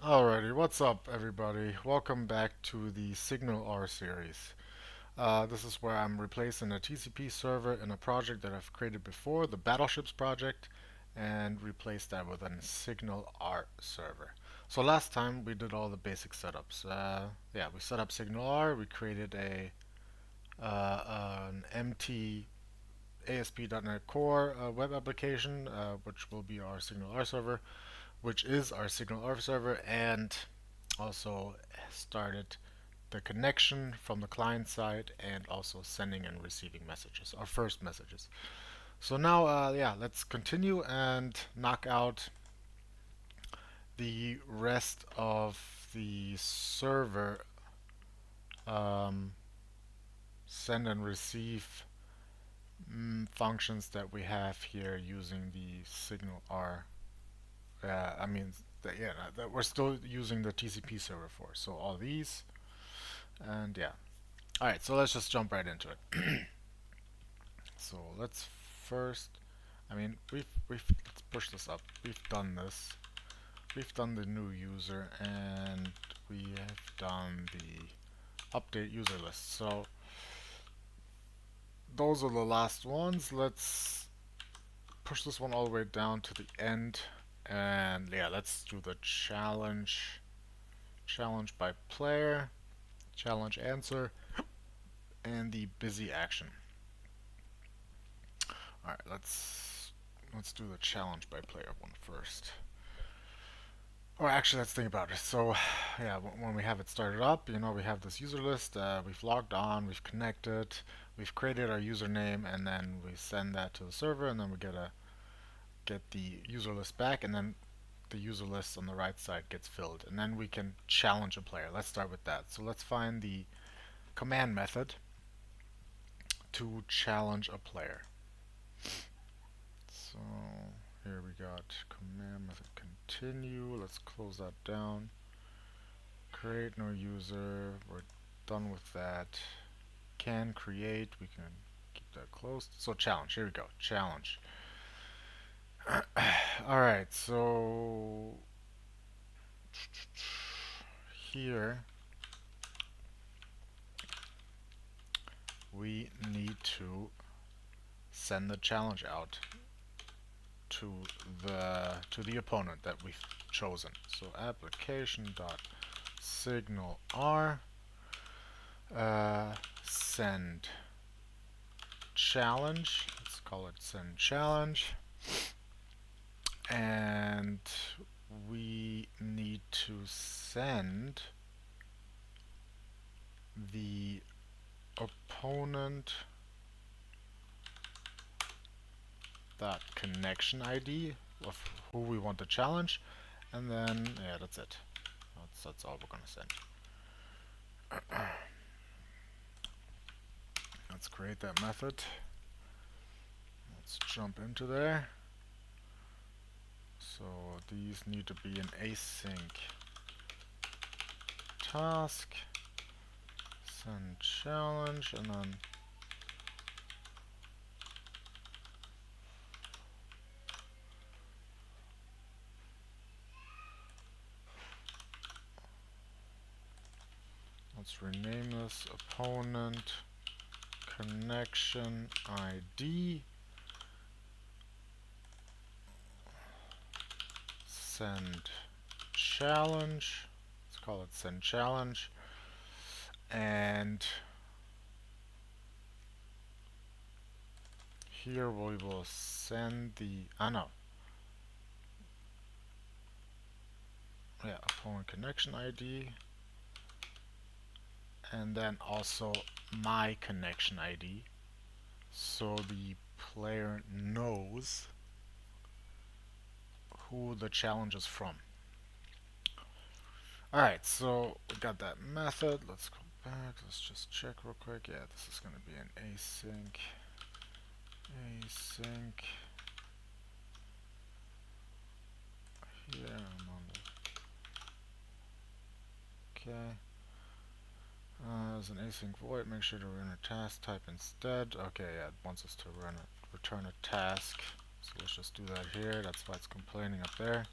Alrighty, what's up everybody? Welcome back to the SignalR series. This is where I'm replacing a TCP server in a project that I've created before, the Battleships project, and replace that with a SignalR server. So last time we did all the basic setups. We set up SignalR, we created an empty ASP.NET Core web application, which will be our SignalR server, which is our SignalR server, and also started the connection from the client side and also sending and receiving messages, our first messages. So now, let's continue and knock out the rest of the server um, send and receive functions that we have here using the SignalR. I mean, that we're still using the TCP server for. So all these, and yeah. All right, so let's just jump right into it. So let's first, let's push this up. We've done this. We've done the new user, and we have done the update user list. So those are the last ones. Let's push this one all the way down to the end, and yeah, let's do the challenge. Challenge by player, challenge answer, and the busy action. All right, let's do the challenge by player one first. Or actually, let's think about it. So, yeah, when we have it started up, we have this user list. We've logged on, we've connected, we've created our username, and then we send that to the server, and then we get the user list back, and then the user list on the right side gets filled, and then we can challenge a player. Let's start with that. So let's find the command method to challenge a player. So here we got command method continue. Let's close that down. Create no user. We're done with that. Can create. We can keep that closed. So challenge. Here we go. Challenge. Alright, so here we need to send the challenge out to the opponent that we've chosen. So application.signalR send challenge. Let's call it send challenge, and we need to send the opponent that connection ID of who we want to challenge, and then yeah, that's it. That's all we're gonna send. Let's create that method. Let's jump into there. So these need to be an async task, send challenge, and then let's rename this opponent connection ID send challenge. Let's call it send challenge, and here we will send the opponent connection ID, and then also my connection ID, so the player knows who the challenge is from. Alright, so we got that method. Let's go back. Let's just check real quick. Yeah, this is going to be an async. Here I'm on the. Okay. As an async void, make sure to run a task type instead. Okay, yeah, it wants us to return a task. So let's just do that here. That's why it's complaining up there.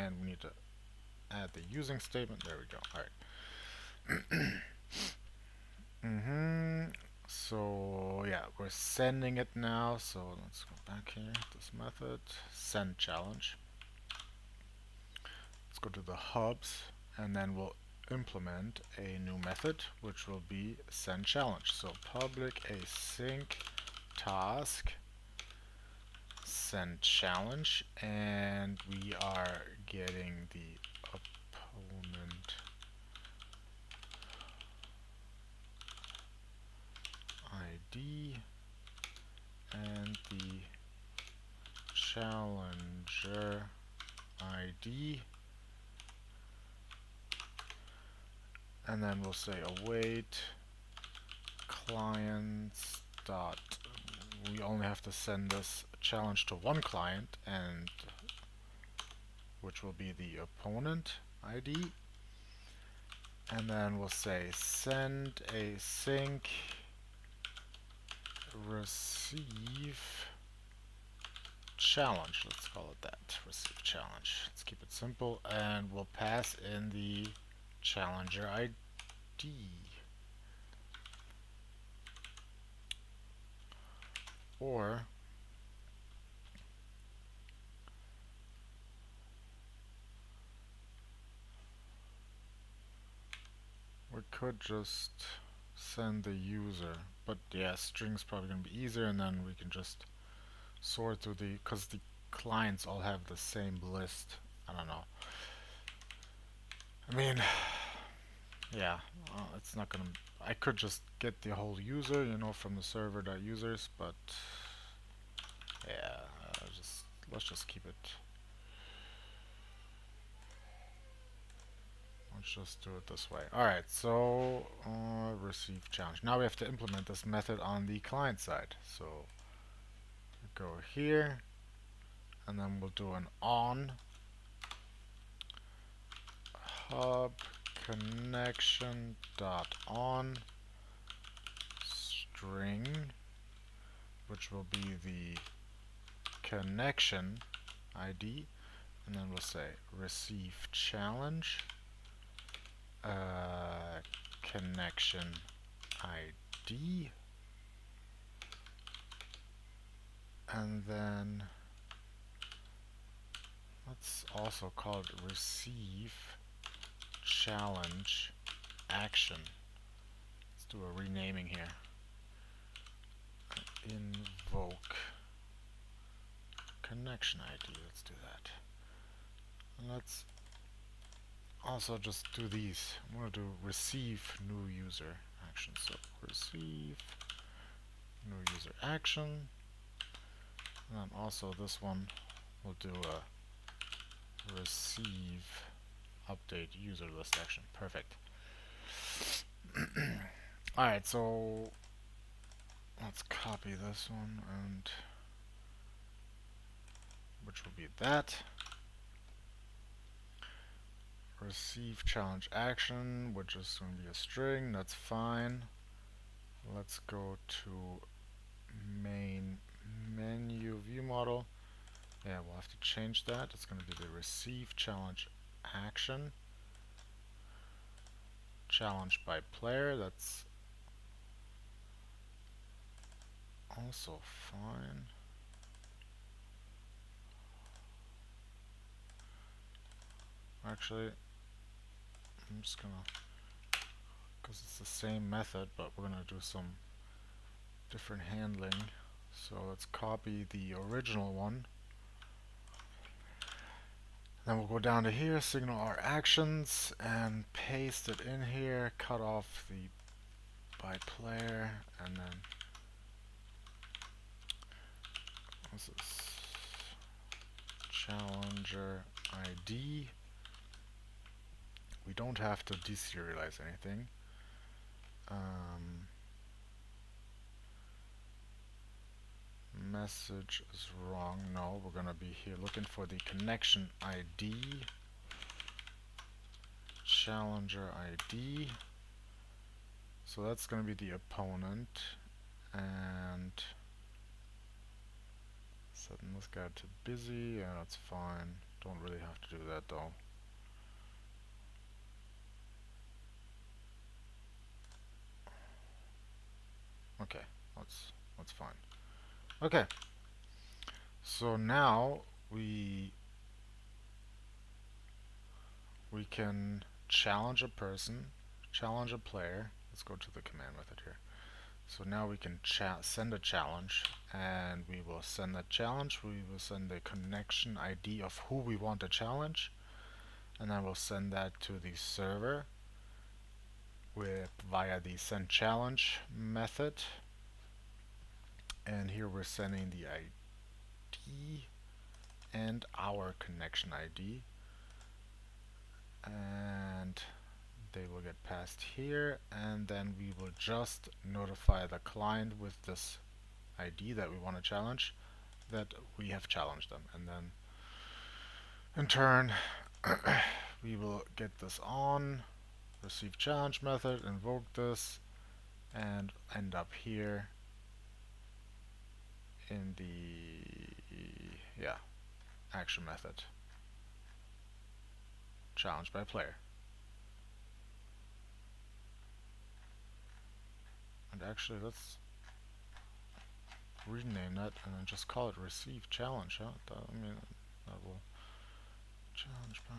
and we need to add the using statement. There we go. Alright. So yeah, we're sending it now. So let's go back here. This method, send challenge. Let's go to the hubs, and then we'll implement a new method, which will be send challenge. So public async task send challenge, and we are getting the opponent ID and the challenger ID, and then we'll say await clients dot, we only have to send this challenge to one client, and which will be the opponent ID, and then we'll say send async receive challenge. Let's call it that, receive challenge. Let's keep it simple, and we'll pass in the challenger ID. Or we could just send the user, but yeah, string's probably gonna be easier, and then we can just sort through the, because the clients all have the same list. I don't know. I mean, yeah, it's not gonna. I could just get the whole user, you know, from the server.users, but yeah, let's just keep it. Let's just do it this way. Alright, so receive challenge. Now we have to implement this method on the client side. So go here, and then we'll do an on hub connection dot on string, which will be the connection ID, and then we'll say receive challenge connection ID, and then let's also call it receive challenge action. Let's do a renaming here. Invoke connection ID. Let's do that. And let's also just do these. I'm going to do receive new user action. So receive new user action. And then also this one we'll do a receive update user list action. Perfect. Alright, so let's copy this one, and which will be that. Receive challenge action, which is going to be a string. That's fine. Let's go to main menu view model. Yeah, we'll have to change that. It's going to be the receive challenge action. Challenge by player. That's also fine. Actually, I'm just gonna, because it's the same method, but we're gonna do some different handling. So let's copy the original one. Then we'll go down to here, SignalR actions, and paste it in here, cut off the by player, and then this is challenger ID. We don't have to deserialize anything. Message is wrong. No, we're gonna be here looking for the connection ID, challenger ID. So that's gonna be the opponent, and setting this guy to busy. Yeah, that's fine. Don't really have to do that though. Okay, that's fine. Okay, so now we can challenge a person, challenge a player. Let's go to the command method here. So now we can send a challenge, and we will send that challenge. We will send the connection ID of who we want to challenge, and then we'll send that to the server via the send challenge method. And here we're sending the ID and our connection ID, and they will get passed here, and then we will just notify the client with this ID that we want to challenge that we have challenged them, and then in turn we will get this on receive challenge method, invoke this, and end up here in the action method challenge by player. And actually, let's rename that and then just call it receive challenge. Huh? I mean, that will challenge by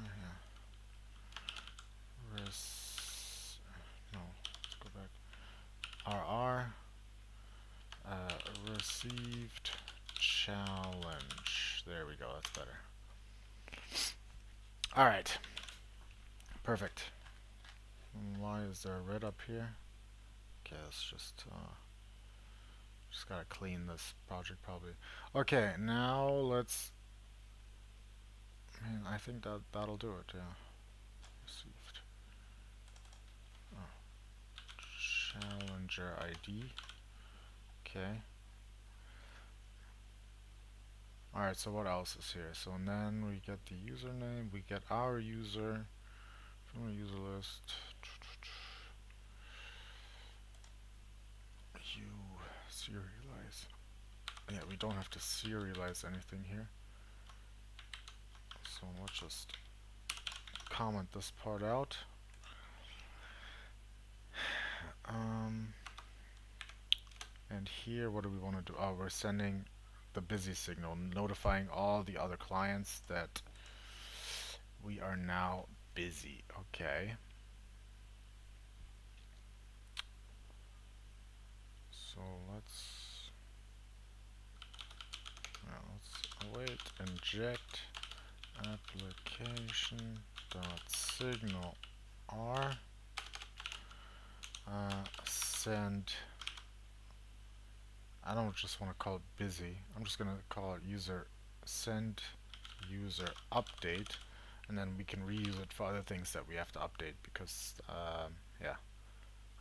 no, let's go back. RR received challenge. There we go. That's better. All right. Perfect. Why is there a red up here? Okay, let's just gotta clean this project probably. Okay, now let's. I think that'll do it. Yeah. Received. Oh. Challenger ID. Okay. Alright, so what else is here? So then we get the username, we get our user from the user list. You serialize. Yeah, we don't have to serialize anything here. So let's just comment this part out. And here, what do we want to do? Oh, we're sending the busy signal, notifying all the other clients that we are now busy. Okay. So let's await inject application dot SignalR send. I don't just want to call it busy. I'm just gonna call it send user update, and then we can reuse it for other things that we have to update because yeah,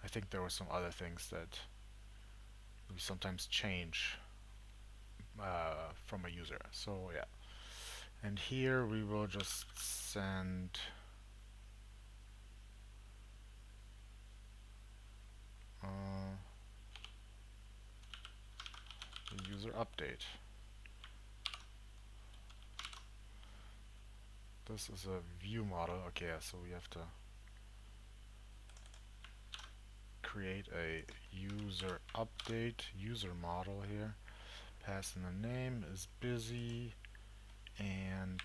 I think there were some other things that we sometimes change from a user. So yeah, and here we will just send the user update. This is a view model. Okay, so we have to create a user update user model here. Pass in the name is busy, and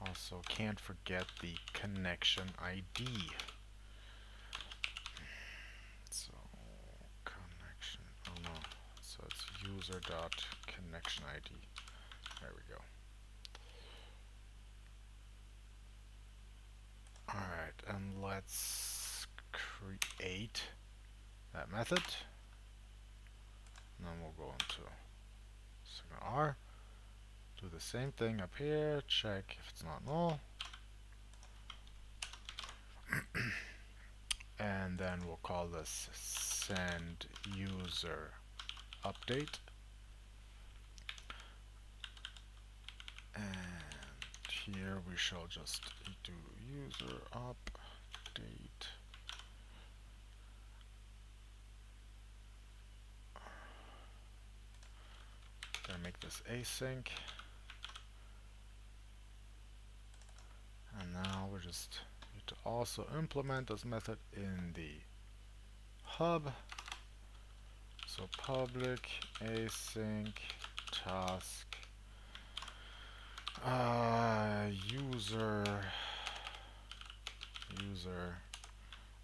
also can't forget the connection ID. So connection, oh no, so it's user dot connection ID. There we go. Alright, and let's create that method. And then we'll go into SignalR. Do the same thing up here, check if it's not null. And then we'll call this send user update. And here we shall just do user update. Gonna make this async. we just need to also implement this method in the hub. So public async task user,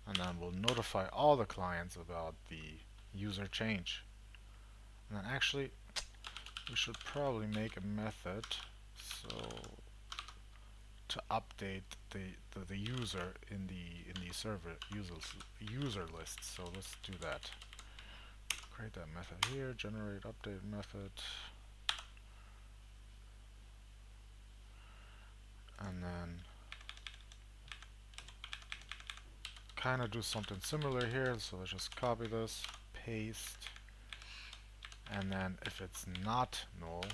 and then we'll notify all the clients about the user change. And then actually we should probably make a method so to update the user in the server user list. So let's do that. Create that method here, generate update method, and then kind of do something similar here. So let's just copy this, paste, and then if it's not null,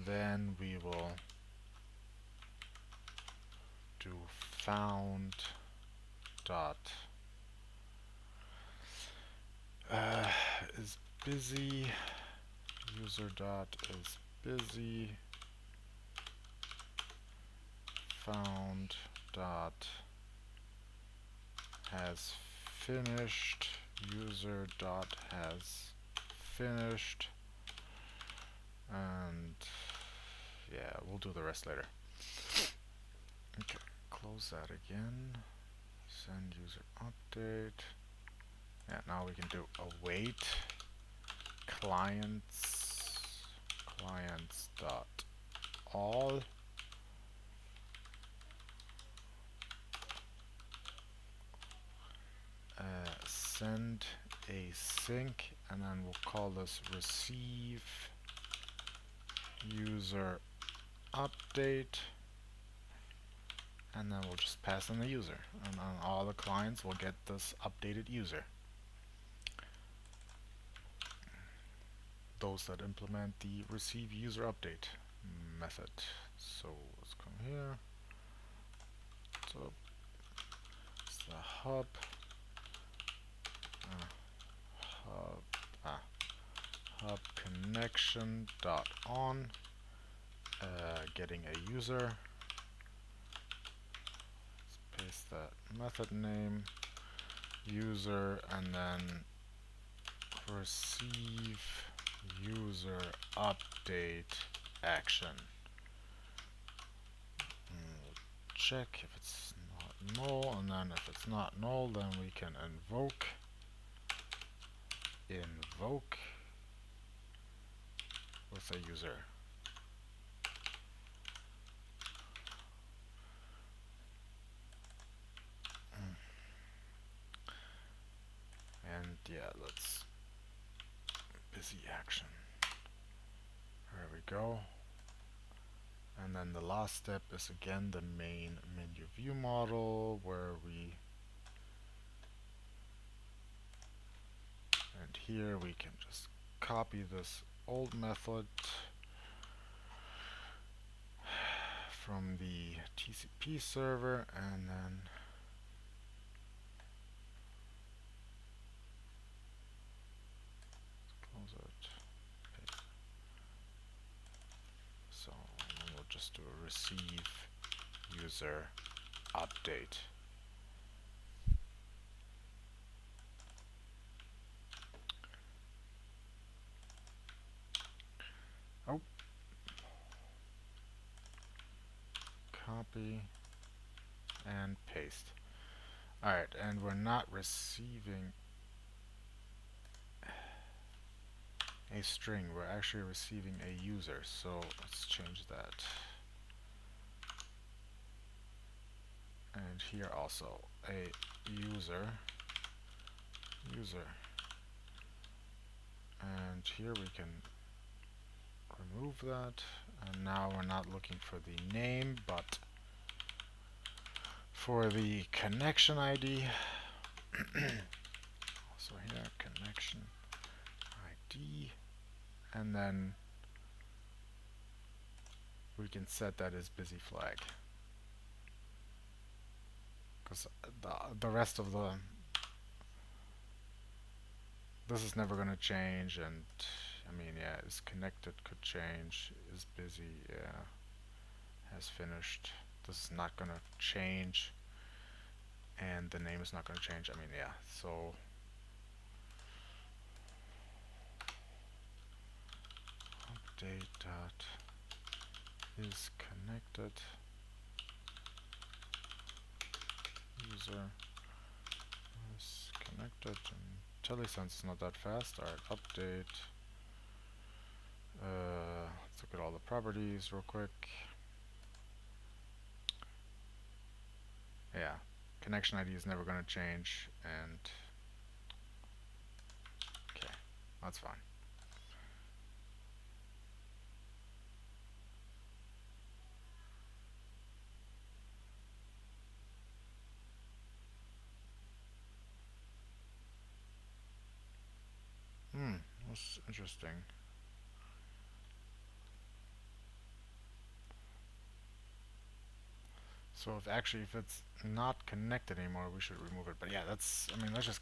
then we will do found dot is busy, user dot is busy, found dot has finished, user dot has finished, and yeah, we'll do the rest later. Okay, close that again, send user update. Yeah, now we can do await clients dot all send async, and then we'll call this receive user update, and then we'll just pass in the user, and then all the clients will get this updated user. Those that implement the receive user update method. So let's come here. So it's the hub hub connection dot on getting a user. Let's paste that method name user, and then receive user update action. Check if it's not null, and then if it's not null, then we can invoke with a user. And yeah, let's busy action. There we go. And then the last step is again the main menu view model, where and here we can just copy this old method from the TCP server, and then close it. Okay. So we'll just do a receive user update. Oh, copy and paste. Alright, and we're not receiving a string, we're actually receiving a user, so let's change that. And here also a user, and here we can remove that, and now we're not looking for the name but for the connection ID. Also here, connection ID, and then we can set that as busy flag, because the rest of this is never going to change, and I mean, yeah, is connected could change, is busy, yeah, has finished, This is not gonna change, and the name is not gonna change. I mean, yeah. So update dot is connected user is connected, and telesense is not that fast. Alright, update. Let's look at all the properties real quick. Yeah, connection ID is never going to change, and okay, that's fine. That's interesting. So if it's not connected anymore, we should remove it. But yeah, I mean, let's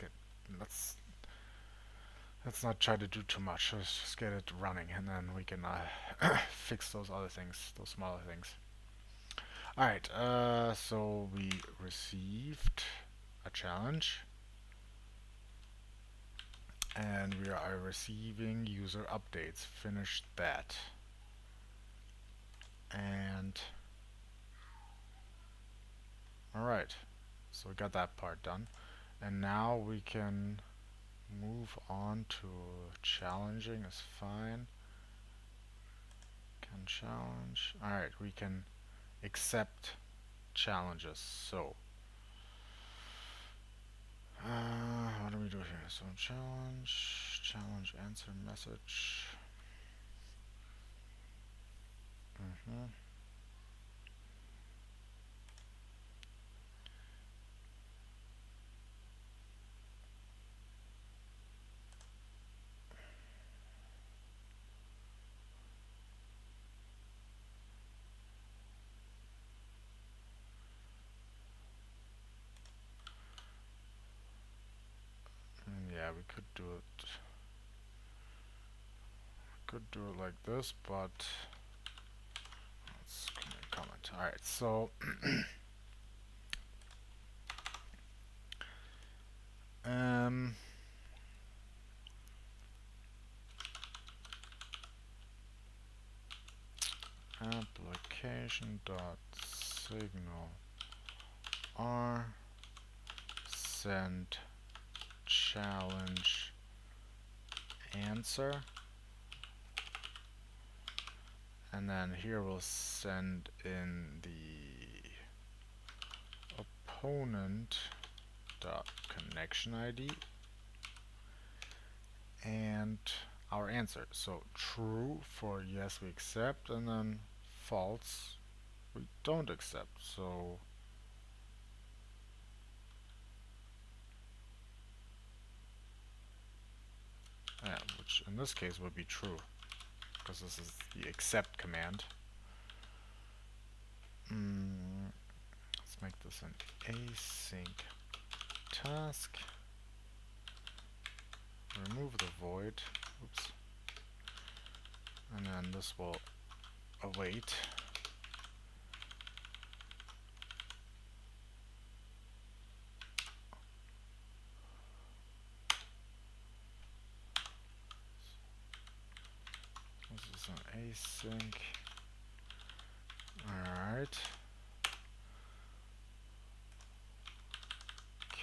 let's not try to do too much. Let's just get it running, and then we can fix those other things, those smaller things. All right. So we received a challenge, and we are receiving user updates. Finished that, and all right. So we got that part done, and now we can move on to challenging is fine. Can challenge. Alright, we can accept challenges. So, what do we do here? So challenge answer message. Yeah, we could do it. Could do it like this, but let's comment. Alright, so um application dot signal r send challenge answer, and then here we'll send in the opponent dot connection ID and our answer. So true for yes we accept, and then false we don't accept. So yeah, which in this case would be true because this is the accept command. Let's make this an async task. Remove the void. Oops. And then this will await. This is an async. Alright.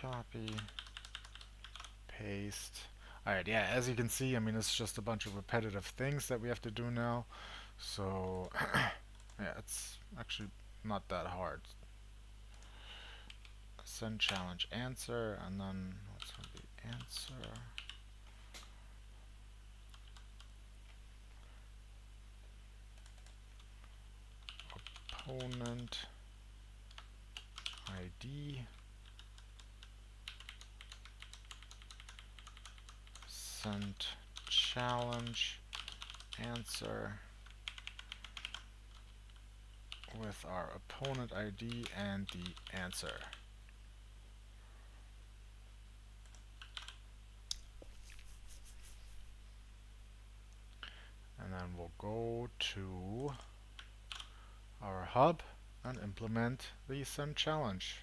Copy. Paste. Alright, yeah, as you can see, I mean, it's just a bunch of repetitive things that we have to do now. So, yeah, it's actually not that hard. Send challenge answer, and then what's going to be answer? Opponent ID. Send challenge answer with our opponent ID and the answer. And then we'll go to our hub and implement the sendChallenge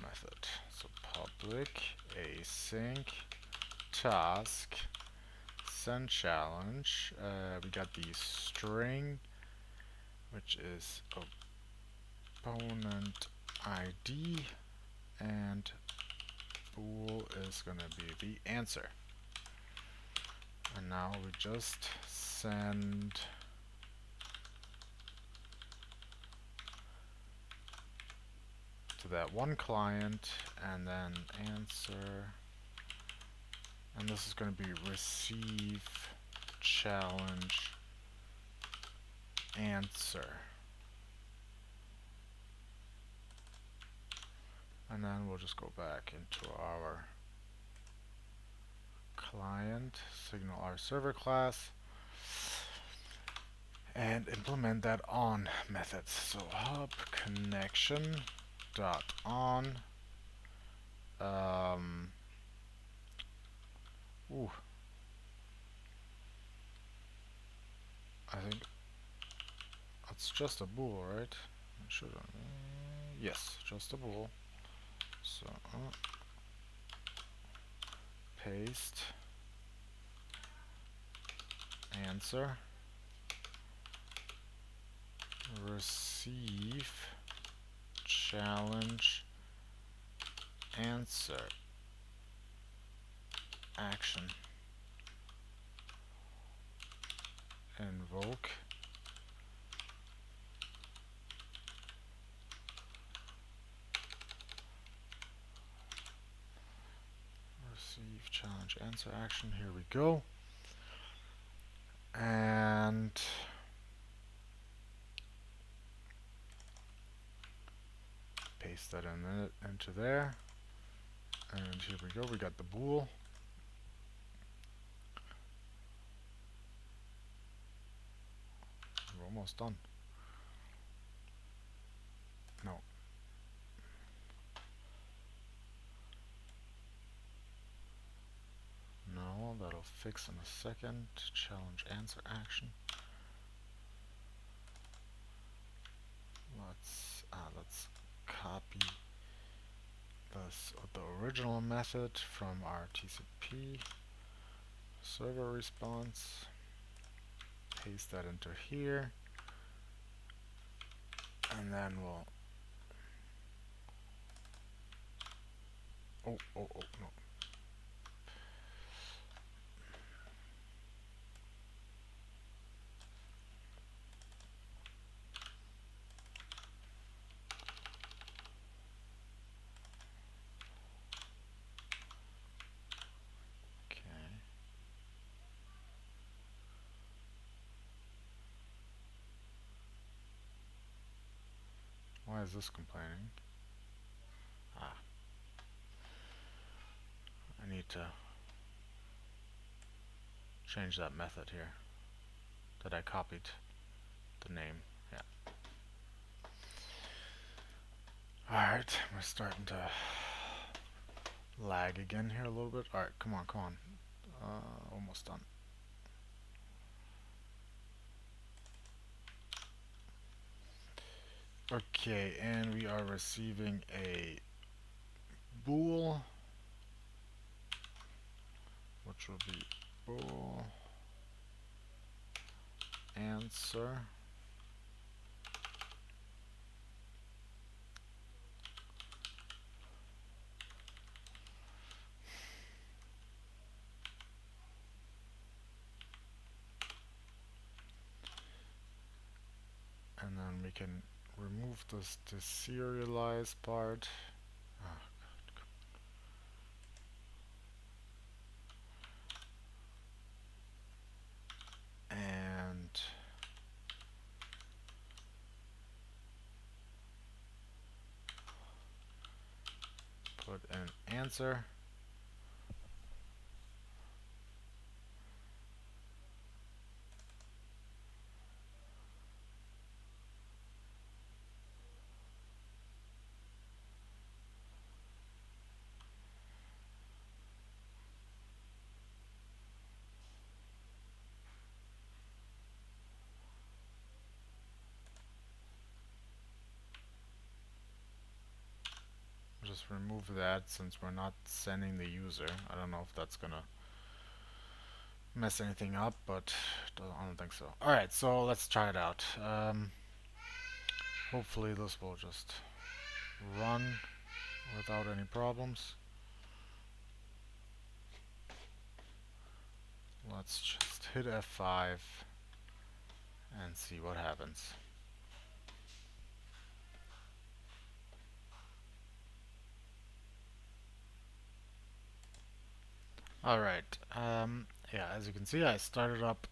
method. So public async task sendChallenge. We got the string, which is opponent ID, and bool is going to be the answer. And now we just send to that one client, and then answer, and this is going to be receive challenge answer. And then we'll just go back into our client SignalR Server class and implement that on method. So hub connection dot on. Ooh, I think that's just a bool, right? Should yes, just a bool. So paste answer receive challenge answer action invoke receive challenge answer action. Here we go. And paste that into there. And here we go. We got the bool. We're almost done. No. No, that'll fix in a second. Challenge answer action. Let's copy the original method from our TCP server response. Paste that into here, and then we'll. Oh no. Why is this complaining? I need to change that method here that I copied the name. Yeah. Alright, we're starting to lag again here a little bit. Alright, come on. Almost done. Okay, and we are receiving a bool, which will be bool answer. And then we can remove this deserialize part. And put an answer. just remove that since we're not sending the user. I don't know if that's gonna mess anything up, but I don't think so. Alright, so let's try it out. Hopefully this will just run without any problems. Let's just hit F5 and see what happens. Alright, yeah, as you can see, I started up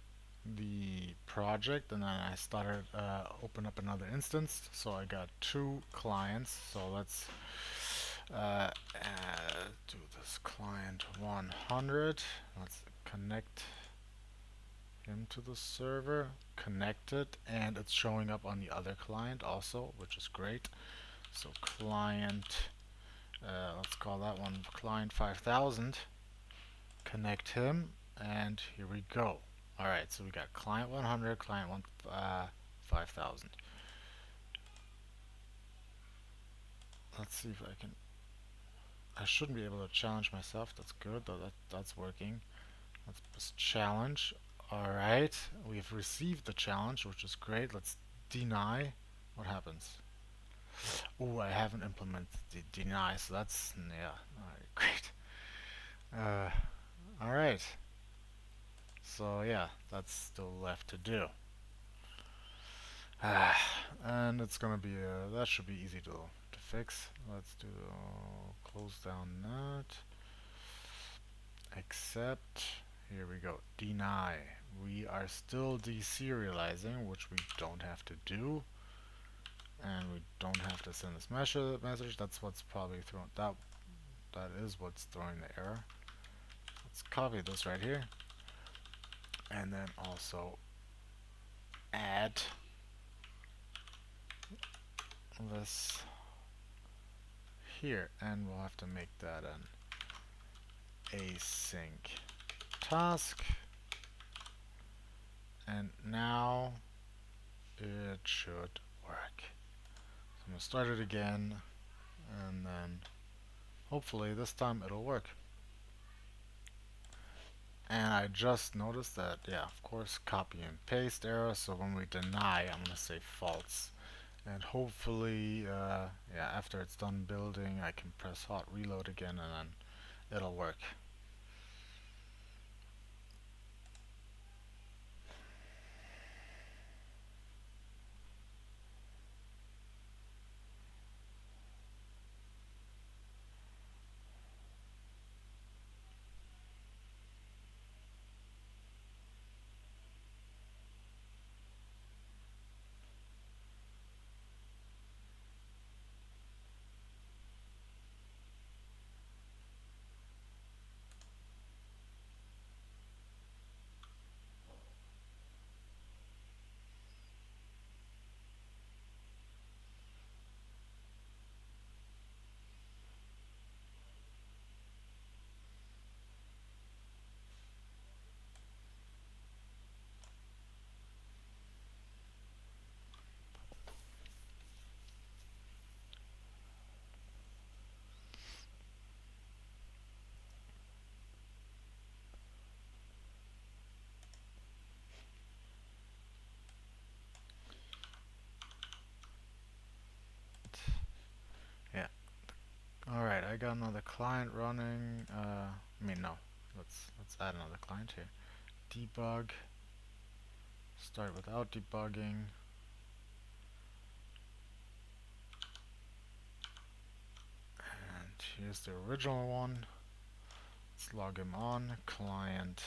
the project and then I started open up another instance, so I got two clients. So let's do this client 100. Let's connect him to the server, connect it, and it's showing up on the other client also, which is great. So client, let's call that one client 5000, connect him, and here we go. Alright, so we got client 100, client 5000. Let's see if I can. I shouldn't be able to challenge myself. That's good, though. That's working. Let's press challenge. Alright, we've received the challenge, which is great. Let's deny. What happens? Oh, I haven't implemented the deny, so that's, yeah. Alright, great. Alright. So, yeah, that's still left to do. And it's gonna be, that should be easy to fix. Let's do, close down that. Accept. Here we go. Deny. We are still deserializing, which we don't have to do. And we don't have to send this message. That's what's probably throwing that is what's throwing the error. Let's copy this right here. And then also add this here. And we'll have to make that an async task. And now it should work. So I'm going to start it again, and then hopefully this time it'll work. And I just noticed that, yeah, of course, copy and paste error, so when we deny, I'm going to say false. And hopefully, yeah, after it's done building, I can press hot reload again, and then it'll work. Yeah. Alright, I got another client running. I mean, no. Let's add another client here. Debug. Start without debugging. And here's the original one. Let's log him on. Client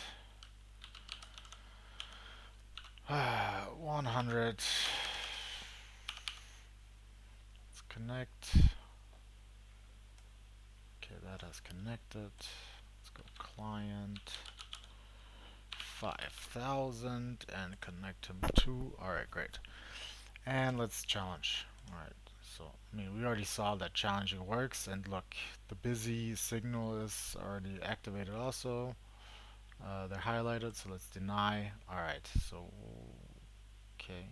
100. Let's connect. Okay, that has connected. Let's go client 5000 and connect him to. Alright, great. And let's challenge. Alright, so I mean we already saw that challenging works, and look, the busy signal is already activated also. They're highlighted, so let's deny. Alright, so okay.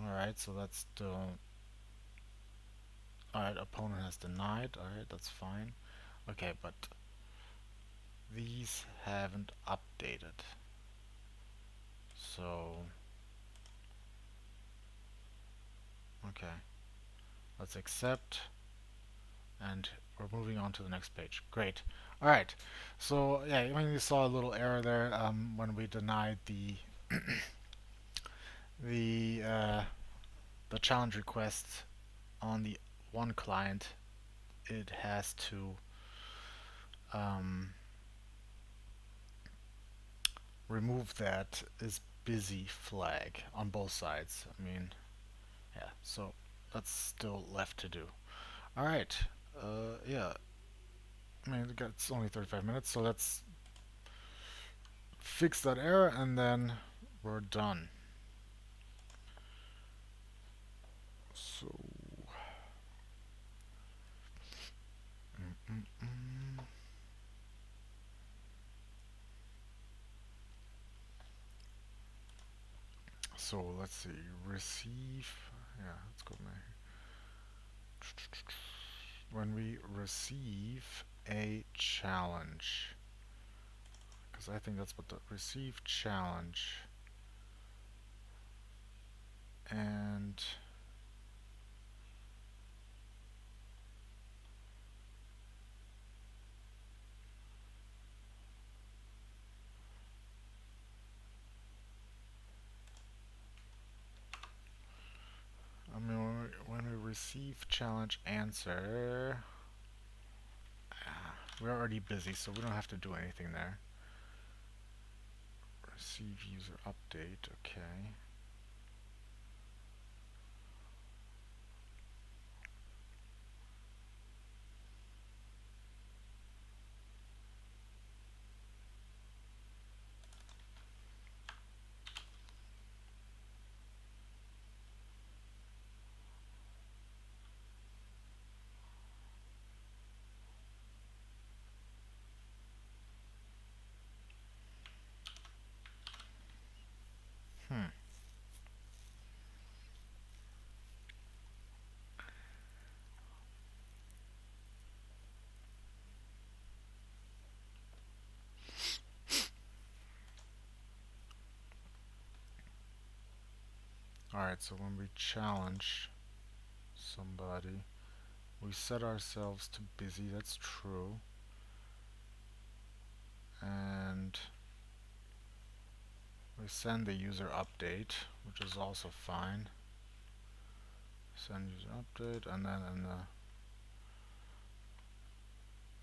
Alright, so that's still... Alright, opponent has denied. Alright, that's fine. Okay, but these haven't updated. So... Okay. Let's accept. And we're moving on to the next page. Great. Alright. So, yeah, I mean, you saw a little error there when we denied the... the... the challenge request on the one client. It has to remove that is busy flag on both sides. I mean, yeah, so that's still left to do. Alright, yeah, I mean, it's only 35 minutes, so let's fix that error and then we're done. So, so let's see, receive, yeah, let's go there. When we receive a challenge, because I think that's what the receive challenge, and I mean, when we receive challenge answer, we're already busy, so we don't have to do anything there. Receive user update, okay. Alright, so when we challenge somebody, we set ourselves to busy, that's true. And we send the user update, which is also fine. Send user update, and then in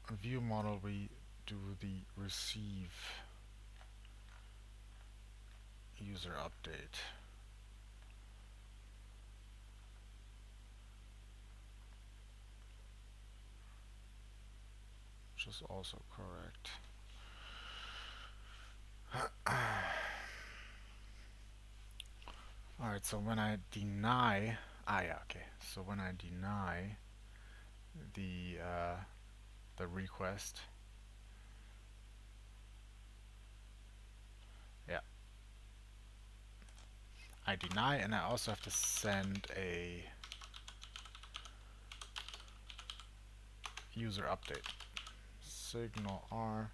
the view model we do the receive user update. Which is also correct. Alright, so when I deny, so when I deny the request, yeah, I deny, and I also have to send a user update. SignalR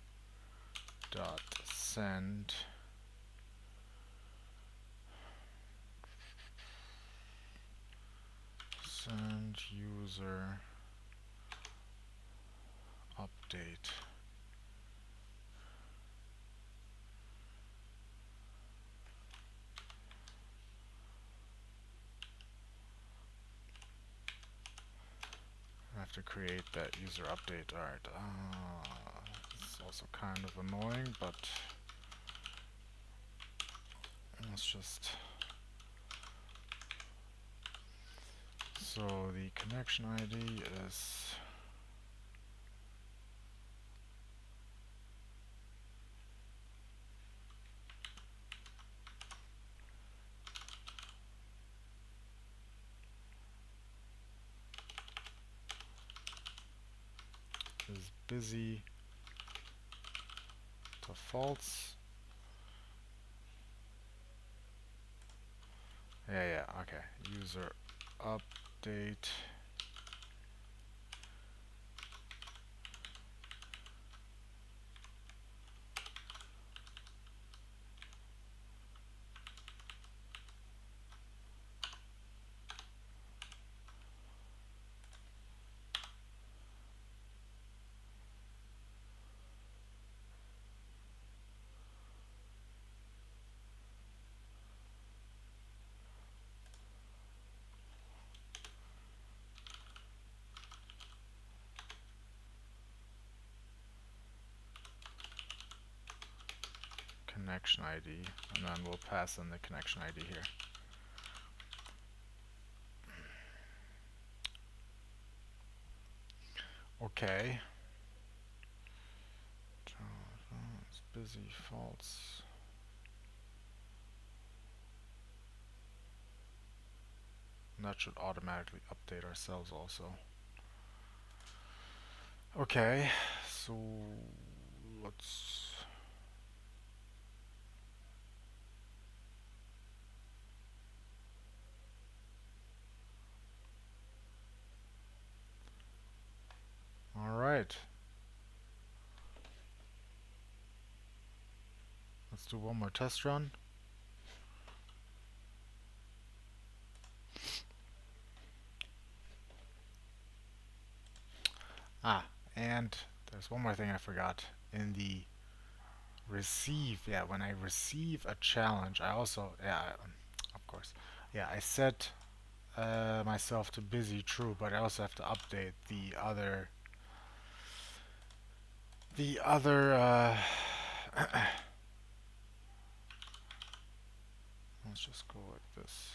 dot send user update. I have to create that user update. Alright, it's also kind of annoying, but let's just... So the connection ID is busy to false. Yeah, okay. User update. Connection ID, and then we'll pass in the connection ID here. Okay. It's busy, false. And that should automatically update ourselves also. Okay, so let's... Alright. Let's do one more test run. Ah, and there's one more thing I forgot. In the receive, yeah, when I receive a challenge, I also, yeah, of course, yeah, I set myself to busy true, but I also have to update the other let's just go like this.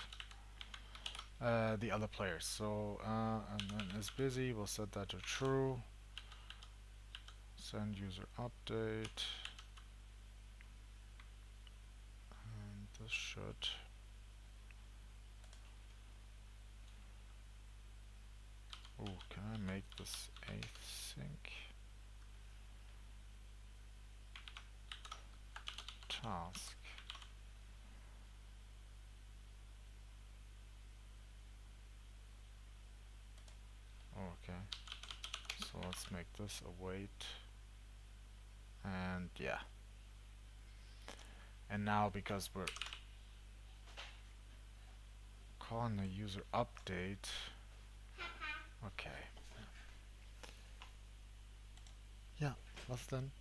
The other players. So, and then is busy, we'll set that to true. Send user update. And this should... Oh, can I make this async? Task. Okay. So let's make this await. And yeah. And now because we're calling the user update. Okay. Ja, was denn?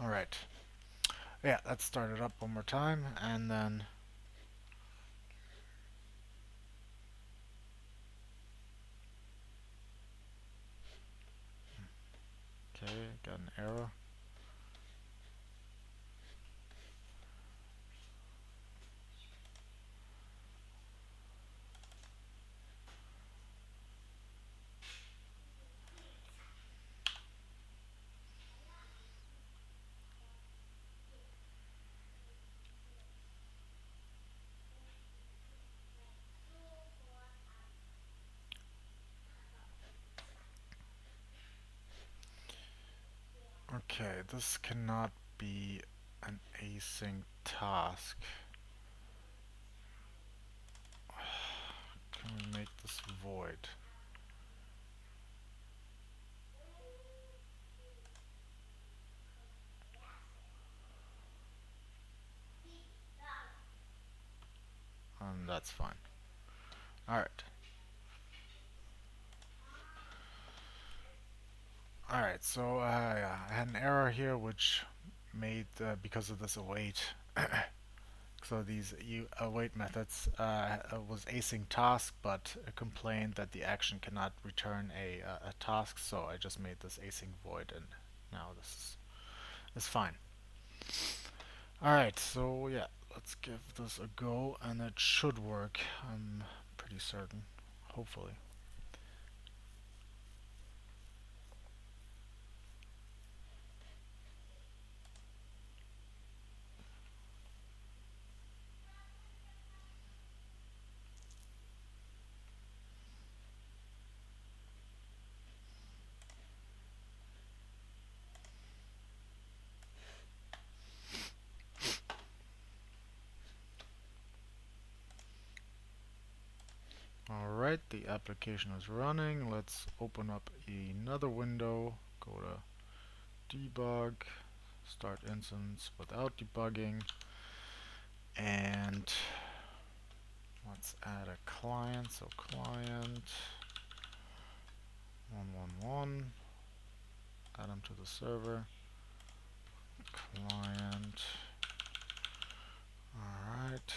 Alright. Yeah, let's start it up one more time and then... Okay, got an error. Okay, this cannot be an async task. Can we make this void? And that's fine. Alright. Alright, so yeah, I had an error here which made, because of this await, so these await methods was async task, but complained that the action cannot return a task, so I just made this async void, and now this is fine. Alright, so yeah, let's give this a go, and it should work, I'm pretty certain, hopefully. Alright, the application is running. Let's open up another window. Go to debug, start instance without debugging, and let's add a client. So client 111, add him to the server. Client. Alright,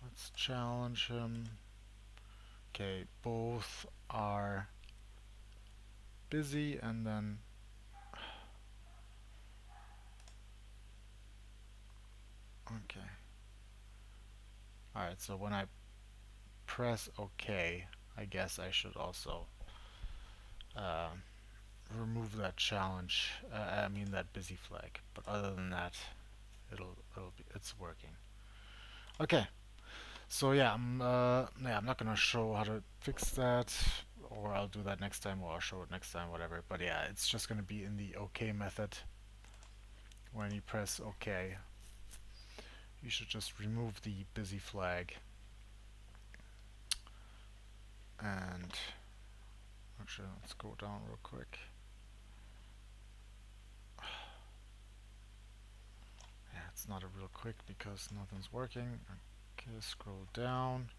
let's challenge him. Okay, both are busy, and then okay. Alright, so when I press OK, I guess I should also uh, remove that challenge. I mean that busy flag. But other than that, it's working. Okay. So yeah, I'm not gonna show how to fix that, or I'll do that next time, or I'll show it next time, whatever. But yeah, it's just gonna be in the OK method. When you press OK, you should just remove the busy flag. And actually, let's go down real quick. Yeah, it's not a real quick because nothing's working. Okay, scroll down.